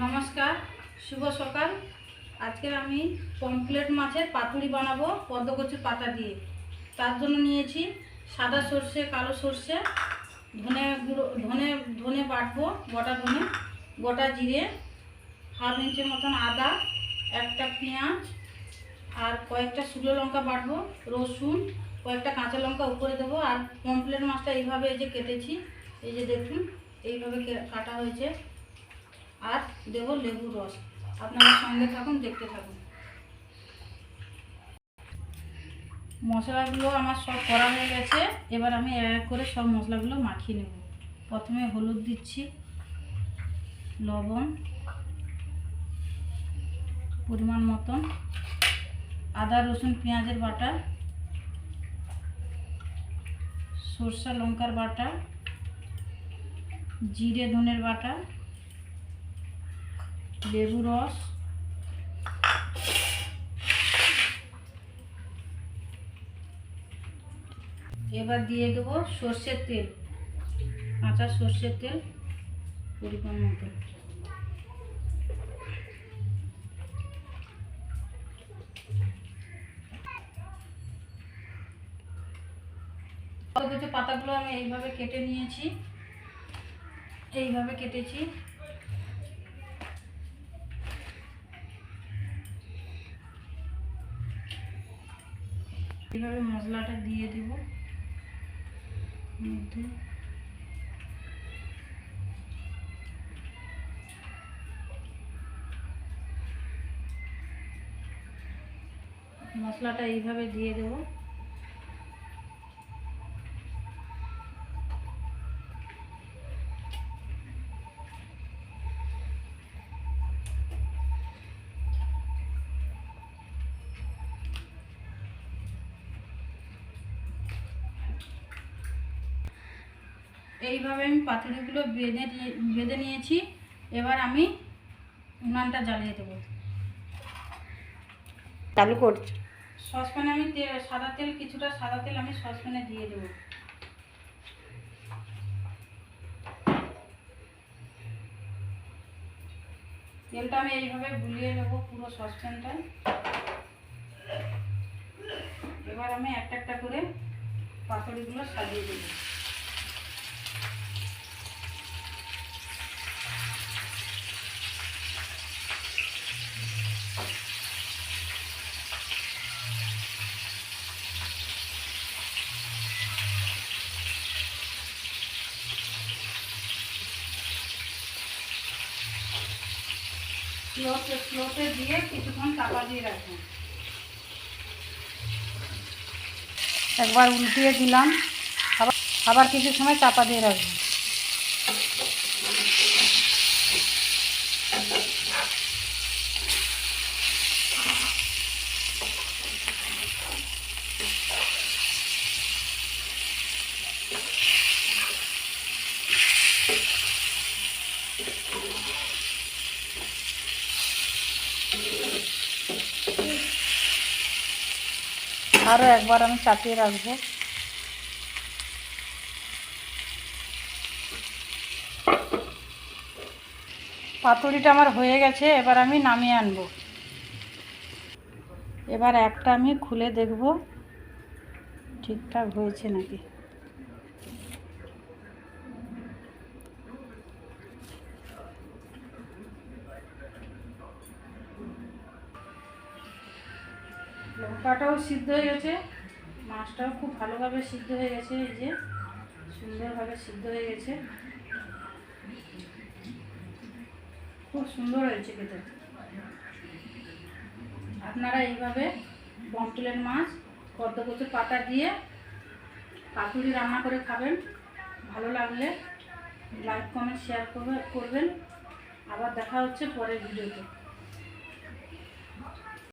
নমস্কার, শুভ সকাল। আজকে আমি পমফ্রেট মাছের পাতুরি বানাবো পদ্মকচুর পাতা দিয়ে। তার জন্য নিয়েছি সাদা সর্ষে, কালো সর্ষে, ধনে গুঁড়ো, ধনে বাটবো, গোটা জিরে, হাফ ইঞ্চি মতন আদা, একটা পেঁয়াজ আর কয়েকটা শুকনো লঙ্কা বাটবো, রসুন, কয়েকটা কাঁচা লঙ্কা উপরে দেবো। আর পমফ্রেট মাছটা এইভাবে এই যে কেটেছি, এই যে দেখুন এইভাবে কাটা হয়েছে। আর দেবো লেবুর রস। আপনারা সঙ্গে থাকুন, দেখতে থাকুন। মশলাগুলো আমার সব করা হয়ে গেছে। এবার আমি এক করে সব মশলাগুলো মাখিয়ে নেব। প্রথমে হলুদ দিচ্ছি, লবণ পরিমাণ মতন, আদা রসুন পেঁয়াজের বাটা, সরষা লঙ্কার বাটা, জিরে ধনের বাটা, লেবু রস, এবার দিয়ে দেবো সর্ষের তেল, কাঁচা সর্ষের তেল পরিমাণ মতো। পাতাগুলো আমি এইভাবে কেটে নিয়েছি, এইভাবে কেটেছি। এইভাবে মশলাটা দিয়ে দেব মধ্যে। মশলাটা এইভাবে দিয়ে দেব। এইভাবে আমি পাতুরিগুলো বেঁধে নিয়েছি। এবার আমি উনানটা জ্বালিয়ে দেবো। চালু করছি। সসপ্যানে আমি কিছুটা সাদা তেল আমি সসপ্যানে দিয়ে দেবো। তেলটা আমি এইভাবে বুলিয়ে নেবো পুরো সসপ্যানটা। এবার আমি একটা একটা করে পাতুরিগুলো সাজিয়ে দেবো। স্লোতে দিয়ে কিছুক্ষণ চাপা দিয়ে রাখুন। একবার উল্টিয়ে দিলাম, আবার কিছু সময় চাপা দিয়ে রাখুন। আরও একবার আমি চাপিয়ে রাখবো। পাতুরিটা আমার হয়ে গেছে, এবার আমি নামিয়ে আনবো। এবার একটা আমি খুলে দেখব ঠিকঠাক হয়েছে নাকি। লঙ্কাটাও সিদ্ধ হয়ে গেছে, মাছটাও খুব ভালোভাবে সিদ্ধ হয়ে গেছে। এই যে সুন্দরভাবে সিদ্ধ হয়ে গেছে, খুব সুন্দর হয়েছে খেতে। আপনারা এইভাবে পমফ্রেট মাছ পদ্মকচুর পাতা দিয়ে পাতুরি রান্না করে খাবেন। ভালো লাগলে লাইক কমেন্ট শেয়ার করবেন। আবার দেখা হচ্ছে পরের ভিডিওতে।